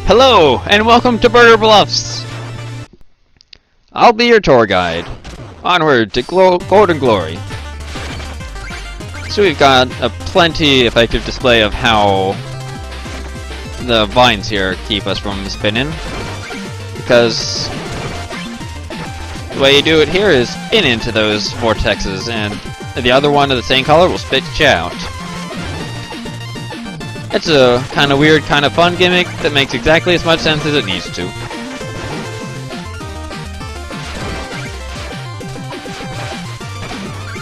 Hello, and welcome to Birder Bluffs! I'll be your tour guide. Onward to golden glory. So we've got a plenty effective display of how the vines here keep us from spinning. Because the way you do it here is spin into those vortexes, and the other one of the same color will spit you out. It's a kind of weird, kind of fun gimmick that makes exactly as much sense as it needs to.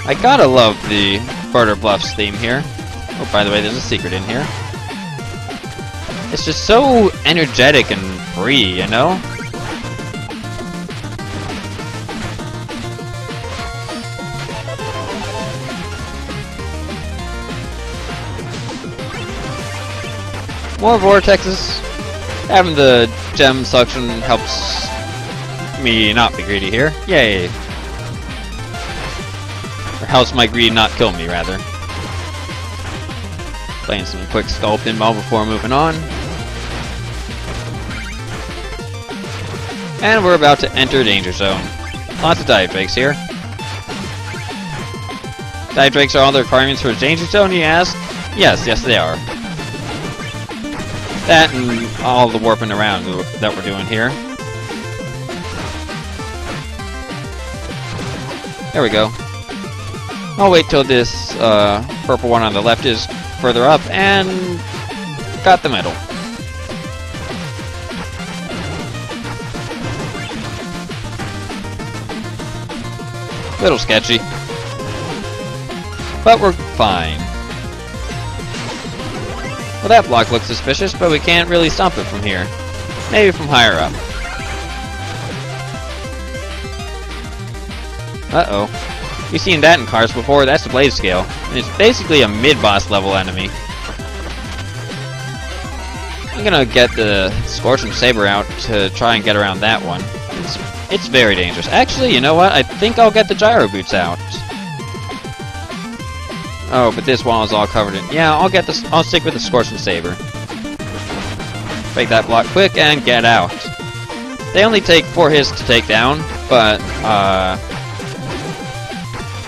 I gotta love the Birder Bluffs theme here. Oh, by the way, there's a secret in here. It's just so energetic and free, you know? More vortexes. Having the gem suction helps me not be greedy here. Yay! Or helps my greed not kill me, rather. Playing some quick skull pinball before moving on. And we're about to enter Danger Zone. Lots of dive breaks here. Dive breaks are all the requirements for Danger Zone, you ask? Yes, they are. That and all the warping around that we're doing here. There we go. I'll wait till this purple one on the left is further up, and got the medal. Little sketchy, but we're fine. Well, that block looks suspicious, but we can't really stomp it from here. Maybe from higher up. Uh-oh. We've seen that in cars before. That's the blade scale. And it's basically a mid-boss level enemy. I'm gonna get the Scorching Saber out to try and get around that one. It's very dangerous. Actually, you know what? I think I'll get the gyro boots out. Oh, but this wall is all covered in... Yeah, I'll stick with the Scorching Saber. Break that block quick and get out. They only take 4 hits to take down, but,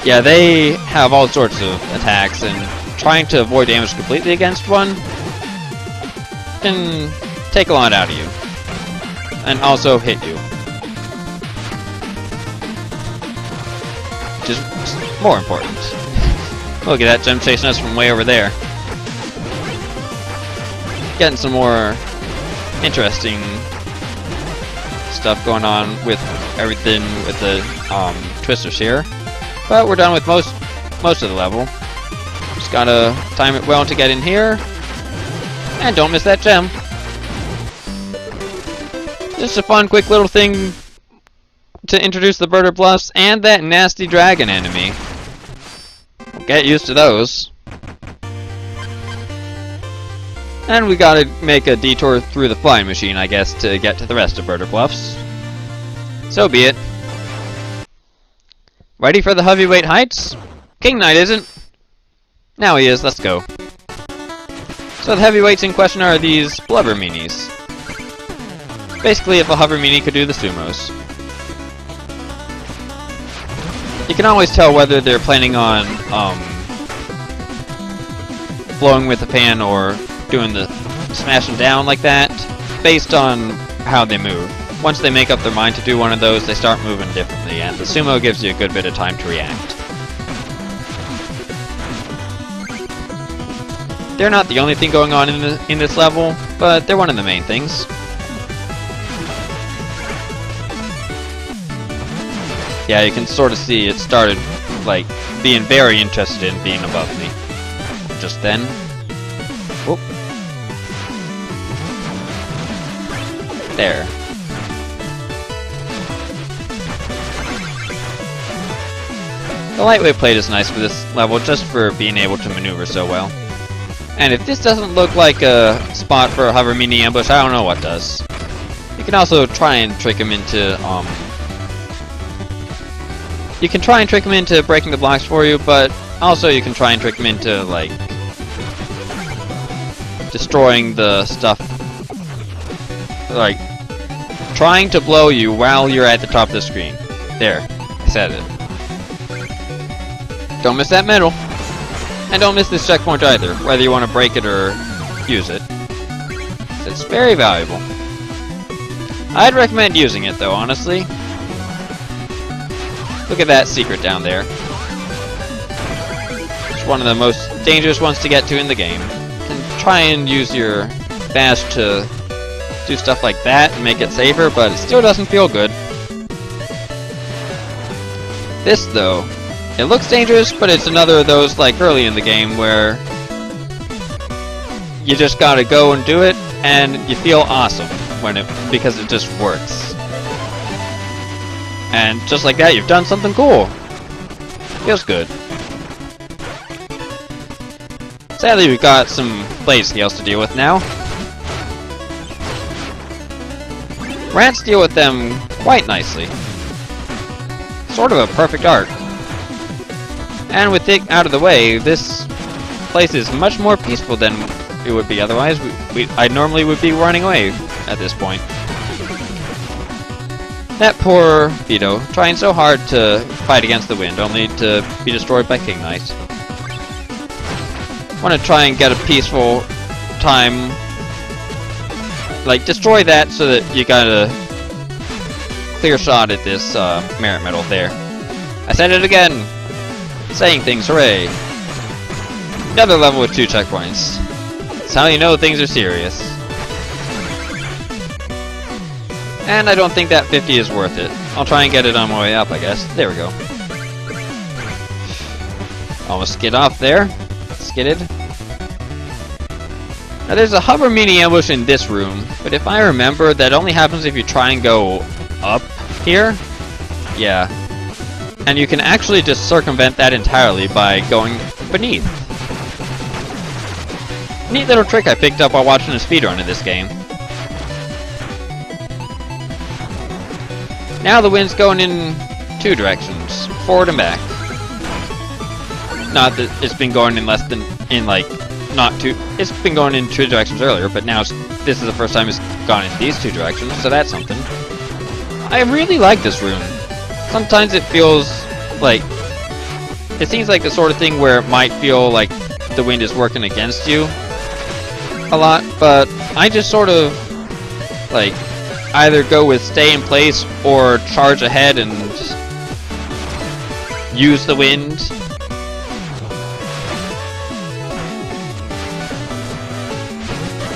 yeah, they have all sorts of attacks, and trying to avoid damage completely against one can take a lot out of you. And also hit you. Which is more important. Look at that gem chasing us from way over there. Getting some more interesting stuff going on with everything with the twisters here. But we're done with most of the level. Just gotta time it well to get in here. And don't miss that gem. Just a fun, quick little thing to introduce the Birder Bluffs and that nasty dragon enemy. Get used to those. And we gotta make a detour through the flying machine, I guess, to get to the rest of Birder Bluffs. So be it. Ready for the heavyweight heights? King Knight isn't. Now he is, let's go. So the heavyweights in question are these blubber meanies. Basically, if a hover meanie could do the sumos. You can always tell whether they're planning on blowing with the pan or doing the smashing down like that, based on how they move. Once they make up their mind to do one of those, they start moving differently, and the sumo gives you a good bit of time to react. They're not the only thing going on in this level, but they're one of the main things. Yeah, you can sort of see it started, like, being very interested in being above me. Just then. Whoop. There. The lightweight plate is nice for this level, just for being able to maneuver so well. And if this doesn't look like a spot for a hover meanie ambush, I don't know what does. You can also try and trick him into, You can try and trick him into breaking the blocks for you, but also you can try and trick him into, like, destroying the stuff like, trying to blow you while you're at the top of the screen. There, I said it. Don't miss that medal. And don't miss this checkpoint either, whether you want to break it or use it. It's very valuable. I'd recommend using it though, honestly. Look at that secret down there. It's one of the most dangerous ones to get to in the game. And try and use your bash to do stuff like that and make it safer, but it still doesn't feel good. This though, it looks dangerous, but it's another of those like early in the game where you just gotta go and do it, and you feel awesome because it just works. And just like that, you've done something cool. Feels good. Sadly, we've got some blade scales to deal with now. Rats deal with them quite nicely. Sort of a perfect arc. And with it out of the way, this place is much more peaceful than it would be otherwise. I normally would be running away at this point. That poor Vito, trying so hard to fight against the wind, only to be destroyed by King Knight. Want to try and get a peaceful time. Like, destroy that so that you got a clear shot at this merit medal there. I said it again! Saying things, hooray! Another level with 2 checkpoints. That's how you know things are serious. And I don't think that 50 is worth it. I'll try and get it on my way up, I guess. There we go. Almost skid off there. Skidded. Now there's a hover mini ambush in this room, but if I remember, that only happens if you try and go up here. Yeah. And you can actually just circumvent that entirely by going beneath. Neat little trick I picked up while watching a speedrun of this game. Now the wind's going in 2 directions, forward and back. Not that it's been going in less than, it's been going in 2 directions earlier, but now this is the first time it's gone in these 2 directions, so that's something. I really like this room. Sometimes it feels like, it seems like the sort of thing where it might feel like the wind is working against you a lot, but I just sort of, like, either go with stay in place or charge ahead and use the wind.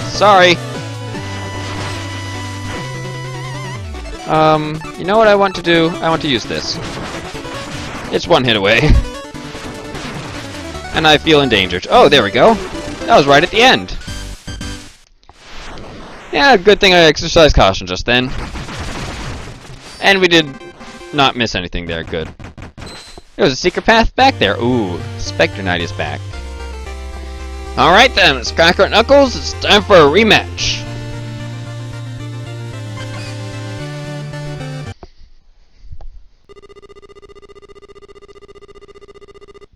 Sorry. You know what I want to do? I want to use this. It's 1 hit away. And I feel endangered. Oh, there we go. That was right at the end. Yeah, good thing I exercised caution just then. And we did not miss anything there, good. There was a secret path back there. Ooh, Specter Knight is back. Alright then, it's Cracker Knuckles, it's time for a rematch.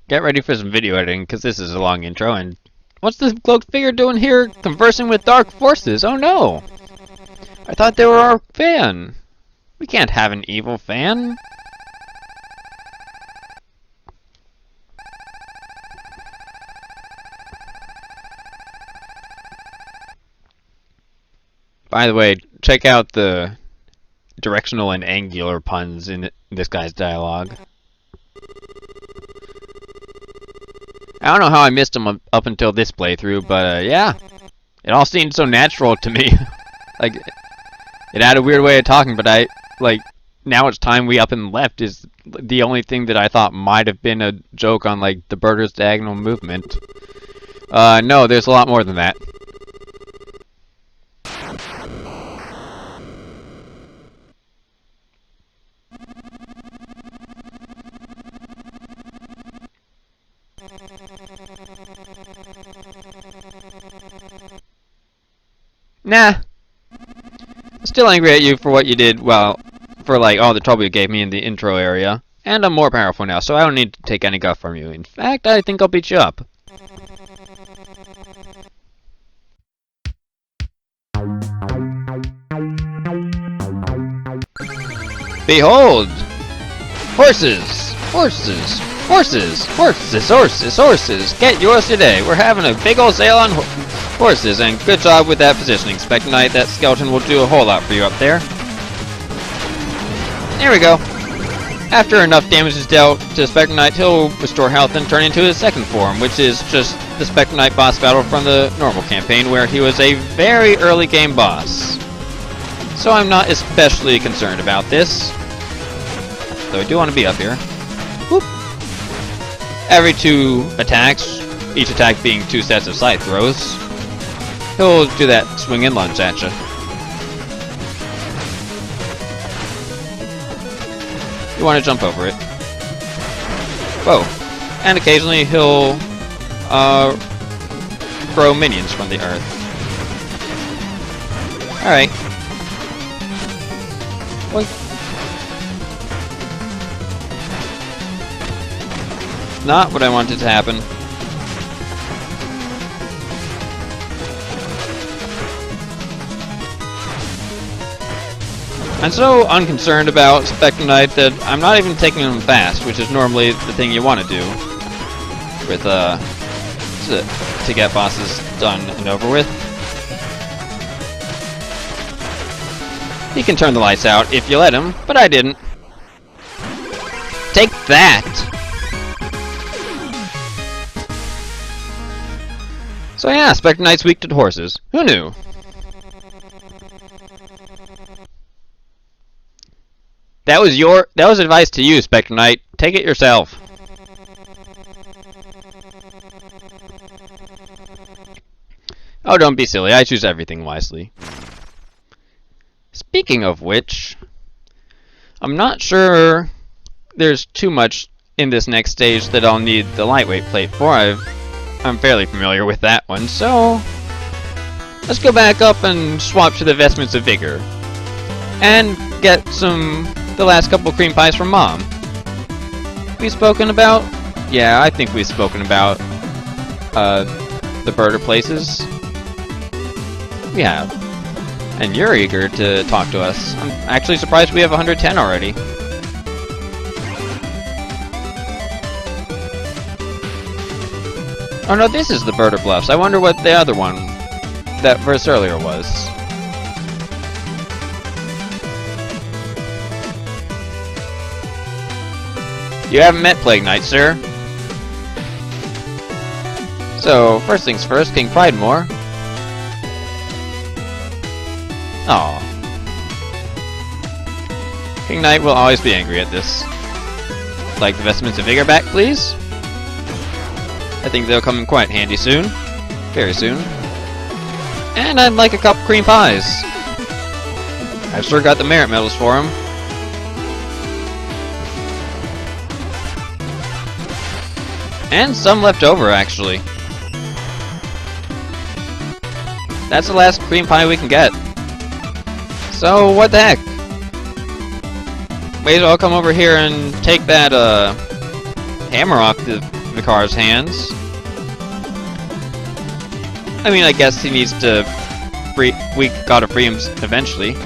Get ready for some video editing, because this is a long intro, and what's this cloaked figure doing here, conversing with dark forces? Oh no! I thought they were our fan. We can't have an evil fan. By the way, check out the directional and angular puns in this guy's dialogue. I don't know how I missed him up until this playthrough, but yeah. It all seemed so natural to me. Like, it had a weird way of talking, but now it's time we up and left is the only thing that I thought might have been a joke on, like, the Birder's diagonal movement. No, there's a lot more than that. Nah. Still angry at you for what you did, well, for like all the trouble you gave me in the intro area. And I'm more powerful now, so I don't need to take any guff from you. In fact, I think I'll beat you up. Behold! Horses! Horses! Horses! Horses! Horses! Horses! Get yours today! We're having a big old sale on horses, and good job with that positioning, Specter Knight. That skeleton will do a whole lot for you up there. There we go. After enough damage is dealt to Specter Knight, he'll restore health and turn into his second form, which is just the Specter Knight boss battle from the normal campaign, where he was a very early game boss. So I'm not especially concerned about this. Though I do want to be up here. Whoop. Every 2 attacks, each attack being 2 sets of scythe throws, he'll do that swing and lunge at you. You want to jump over it. Whoa. And occasionally he'll throw minions from the earth. Alright. Not what I wanted to happen. I'm so unconcerned about Specter Knight that I'm not even taking him fast, which is normally the thing you want to do with to get bosses done and over with. He can turn the lights out if you let him, but I didn't. Take that! So yeah, Specter Knight's weak to horses. Who knew? That was advice to you, Specter Knight. Take it yourself. Oh, don't be silly. I choose everything wisely. Speaking of which, I'm not sure there's too much in this next stage that I'll need the lightweight plate for. I'm fairly familiar with that one, so let's go back up and swap to the Vestments of Vigor and get the last couple cream pies from Mom. We've spoken about? Yeah, I think we've spoken about the Birder places. We have. And you're eager to talk to us. I'm actually surprised we have 110 already. Oh no, this is the Birder Bluffs. I wonder what the other one, that verse earlier, was. You haven't met Plague Knight, sir. So, first things first, King Pridemore. Aww. King Knight will always be angry at this. Like the Vestments of Vigor back, please? I think they'll come in quite handy soon. Very soon. And I'd like a couple cream pies. I've sure got the merit medals for them. And some left over, actually. That's the last cream pie we can get. So, what the heck? May as well come over here and take that, hammer off the Vicar's hands. I mean, I guess he needs to we gotta free him eventually.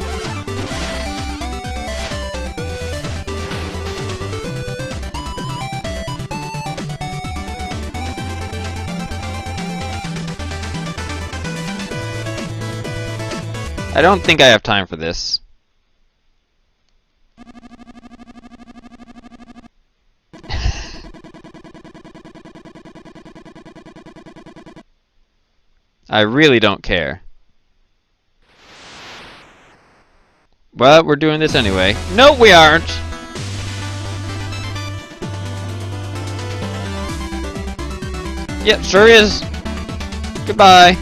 I don't think I have time for this. I really don't care. But we're doing this anyway. No, we aren't! Yep, sure is. Goodbye.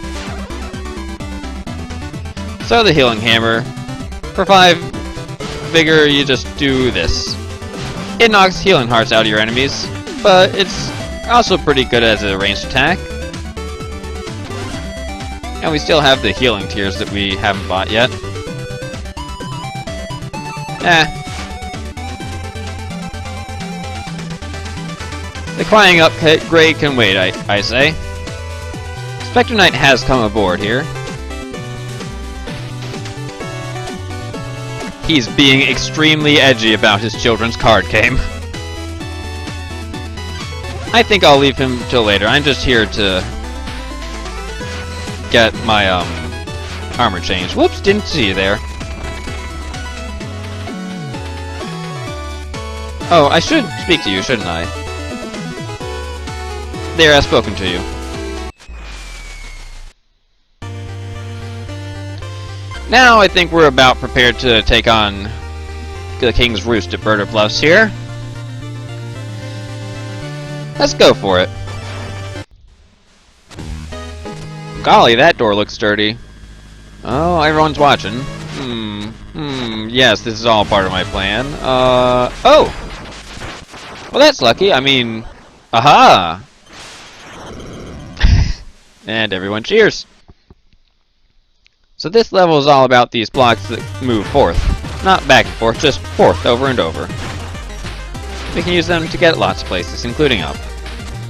So the healing hammer. For 5 vigor, you just do this. It knocks healing hearts out of your enemies, but it's also pretty good as a ranged attack. And we still have the healing tiers that we haven't bought yet. The climbing up grade can wait, I say. Specter Knight has come aboard here. He's being extremely edgy about his children's card game. I think I'll leave him till later. I'm just here to get my armor changed. Whoops, didn't see you there. Oh, I should speak to you, shouldn't I? There, I've spoken to you. Now I think we're about prepared to take on the King's Roost at Birder Bluffs here. Let's go for it. Golly, that door looks sturdy. Oh, everyone's watching. Yes, this is all part of my plan. Oh! Well, that's lucky. I mean, aha! And everyone cheers. So this level is all about these blocks that move forth. Not back and forth, just forth, over and over. We can use them to get lots of places, including up.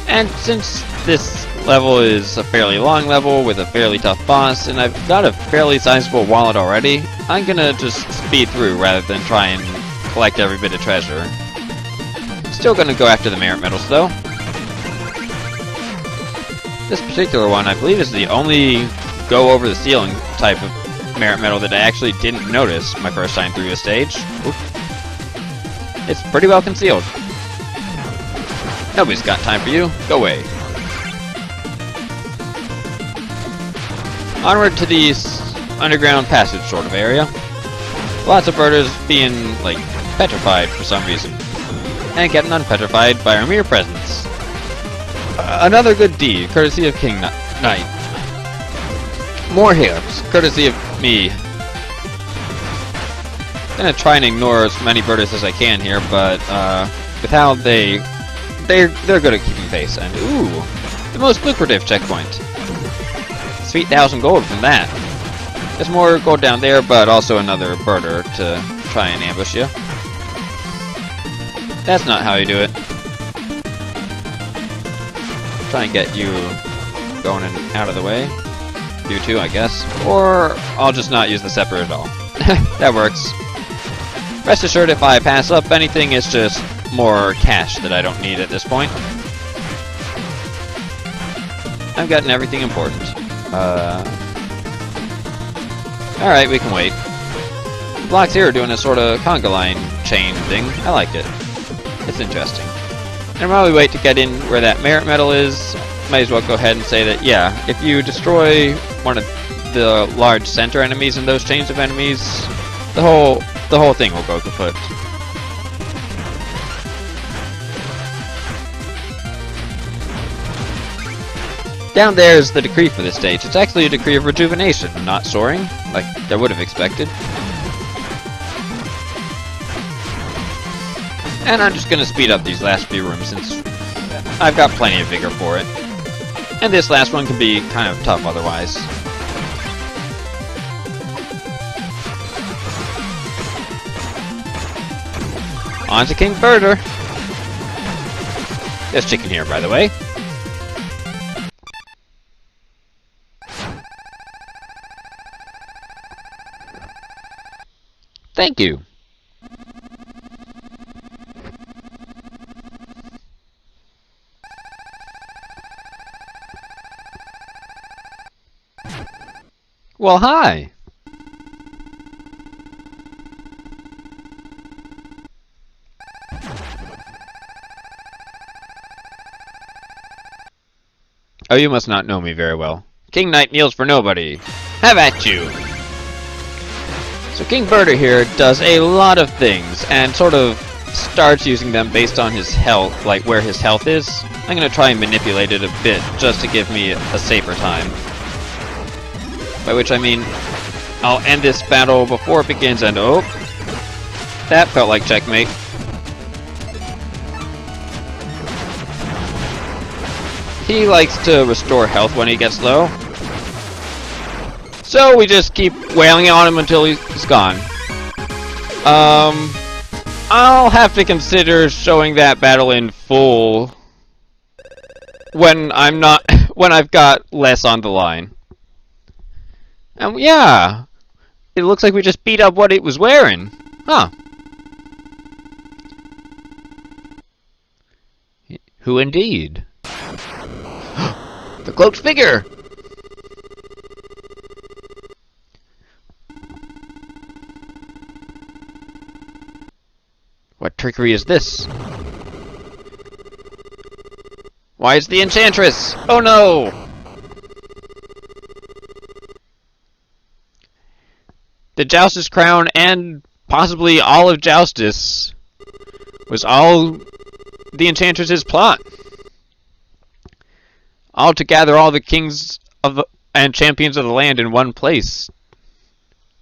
And since this level is a fairly long level with a fairly tough boss, and I've got a fairly sizable wallet already, I'm gonna just speed through rather than try and collect every bit of treasure. Still gonna go after the merit medals though. This particular one, I believe, is the only go over the ceiling type of merit medal that I actually didn't notice my first time through a stage. Oop. It's pretty well concealed. Nobody's got time for you. Go away. Onward to the underground passage sort of area. Lots of birders being, like, petrified for some reason. And getting unpetrified by our mere presence. Another good deed, courtesy of King Knight. More hits, courtesy of me. Gonna try and ignore as many birders as I can here, but with how they're good at keeping pace. And ooh, the most lucrative checkpoint. Sweet 1,000 gold from that. There's more gold down there, but also another birder to try and ambush you. That's not how you do it. Try and get you going and out of the way. You too, I guess. Or I'll just not use the scepter at all. That works. Rest assured, if I pass up anything, it's just more cash that I don't need at this point. I've gotten everything important. Alright, we can wait. The blocks here are doing a sort of conga line chain thing. I like it. It's interesting. And while we wait to get in where that merit medal is, might as well go ahead and say that, yeah, if you destroy one of the large center enemies in those chains of enemies, the whole thing will go kaput. Down there is the decree for this stage. It's actually a decree of rejuvenation, not soaring, like I would have expected. And I'm just gonna speed up these last few rooms since I've got plenty of vigor for it. And this last one can be kind of tough otherwise. On to King Birder. There's chicken here, by the way. Thank you. Well, hi. Oh, you must not know me very well. King Knight kneels for nobody. Have at you! So King Birder here does a lot of things, and sort of starts using them based on his health, like where his health is. I'm gonna try and manipulate it a bit, just to give me a safer time. By which I mean, I'll end this battle before it begins, and oh, that felt like checkmate. He likes to restore health when he gets low. So we just keep wailing on him until he's gone. I'll have to consider showing that battle in full when I've got less on the line. And yeah, it looks like we just beat up what it was wearing. Huh. Who indeed? The cloaked figure! What trickery is this? Why is the enchantress? Oh no! The Joustus crown and possibly all of Joustus was all the enchantress's plot. All to gather all the kings of and champions of the land in one place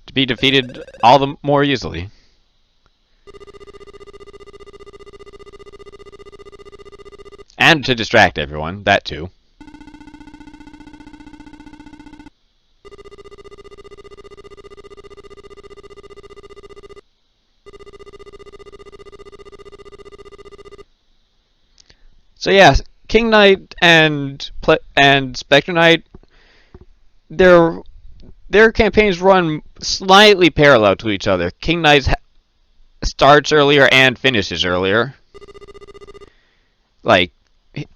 to be defeated all the more easily. And to distract everyone, that too. So yeah, King Knight and Specter Knight, their campaigns run slightly parallel to each other. King Knight starts earlier and finishes earlier. Like,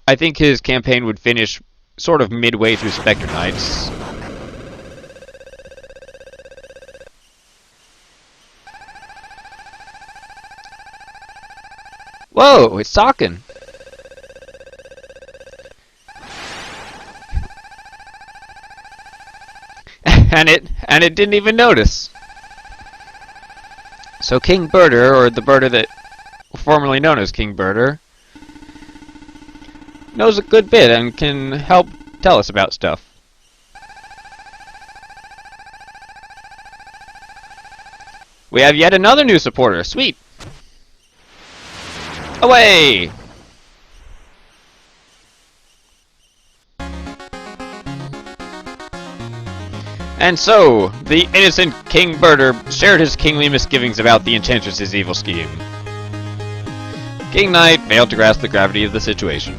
I think his campaign would finish sort of midway through Specter Knight's. Whoa, it's talking. and it didn't even notice. So King Birder, or the Birder that formerly known as King Birder, knows a good bit and can help tell us about stuff. We have yet another new supporter. Sweet. Away! And so, the innocent King Birder shared his kingly misgivings about the Enchantress's evil scheme. King Knight failed to grasp the gravity of the situation.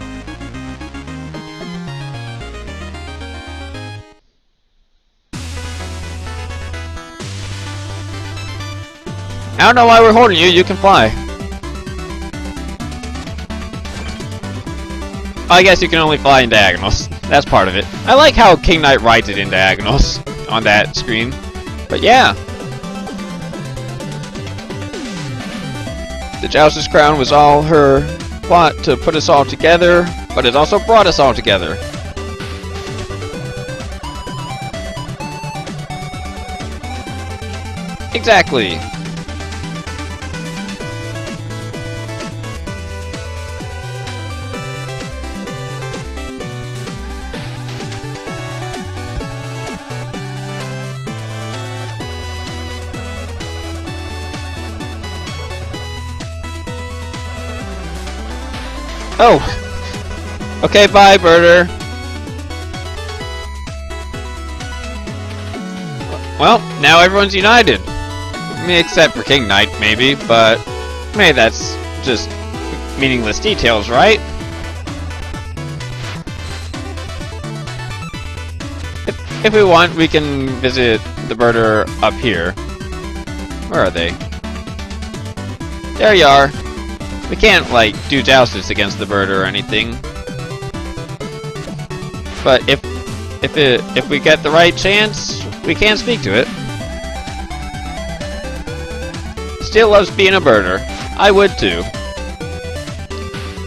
I don't know why we're holding you, you can fly. I guess you can only fly in diagonals. That's part of it. I like how King Knight rides it in diagonals on that screen. But yeah. The Joustus crown was all her plot to put us all together, but it also brought us all together. Exactly. Oh! Okay, bye, Birder. Well, now everyone's united. Except for King Knight, maybe, but maybe that's just meaningless details, right? If we want, we can visit the Birder up here. Where are they? There you are. We can't, like, do joustus against the Birder or anything. But if we get the right chance, we can speak to it. Still loves being a Birder. I would too.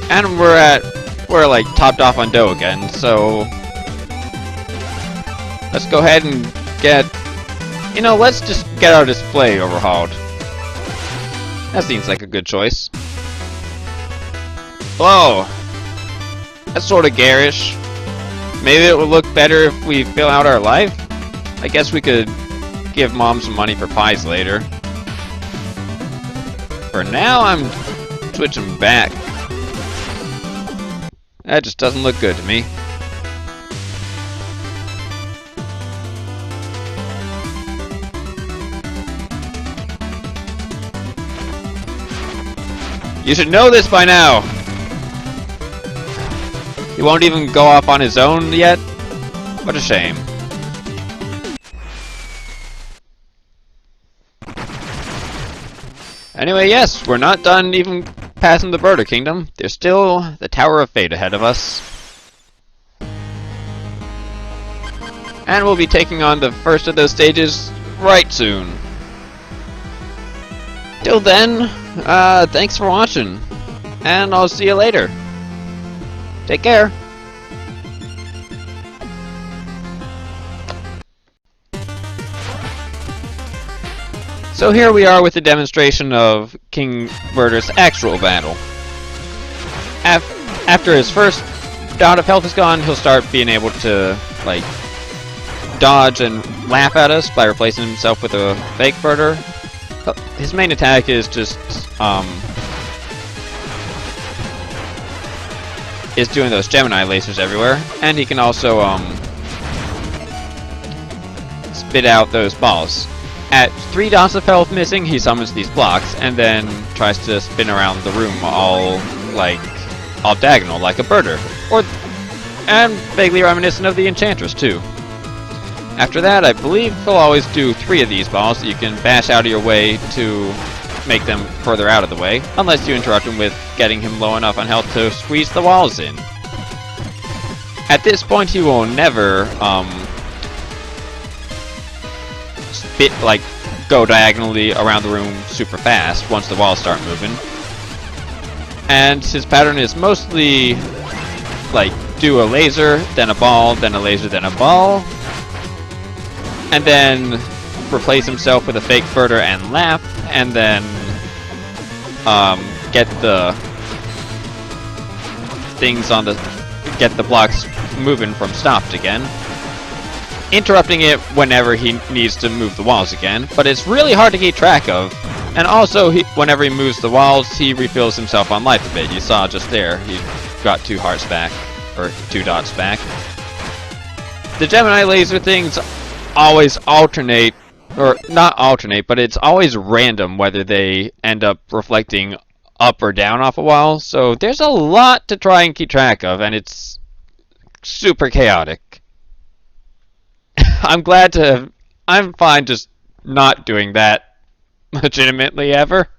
And we're like topped off on dough again, so let's go ahead and let's just get our display overhauled. That seems like a good choice. Whoa! That's sort of garish. Maybe it would look better if we fill out our life? I guess we could give Mom some money for pies later. For now, I'm switching back. That just doesn't look good to me. You should know this by now! He won't even go off on his own yet? What a shame. Anyway, yes, we're not done even passing the Birder Kingdom. There's still the Tower of Fate ahead of us. And we'll be taking on the first of those stages right soon. Till then, thanks for watching. And I'll see you later. Take care. So here we are with a demonstration of King Birder's actual battle. After his first dot of health is gone, he'll start being able to, like, dodge and laugh at us by replacing himself with a fake Birder. His main attack is just, is doing those Gemini lasers everywhere, and he can also, spit out those balls. At 3 dots of health missing, he summons these blocks, and then tries to spin around the room all diagonal, like a Birder. And vaguely reminiscent of the Enchantress, too. After that, I believe he'll always do 3 of these balls that you can bash out of your way to make them further out of the way, unless you interrupt him with getting him low enough on health to squeeze the walls in. At this point, he will never, go diagonally around the room super fast once the walls start moving. And his pattern is mostly, do a laser, then a ball, then a laser, then a ball, and then replace himself with a fake Birder and laugh, and then get the blocks moving from stopped again, interrupting it whenever he needs to move the walls again, but it's really hard to keep track of. And also, whenever he moves the walls, he refills himself on life a bit. You saw just there, he got 2 hearts back, or 2 dots back. The Gemini laser things always alternate, or not alternate, but it's always random whether they end up reflecting up or down off a wall, so there's a lot to try and keep track of, and it's super chaotic. I'm fine just not doing that legitimately ever.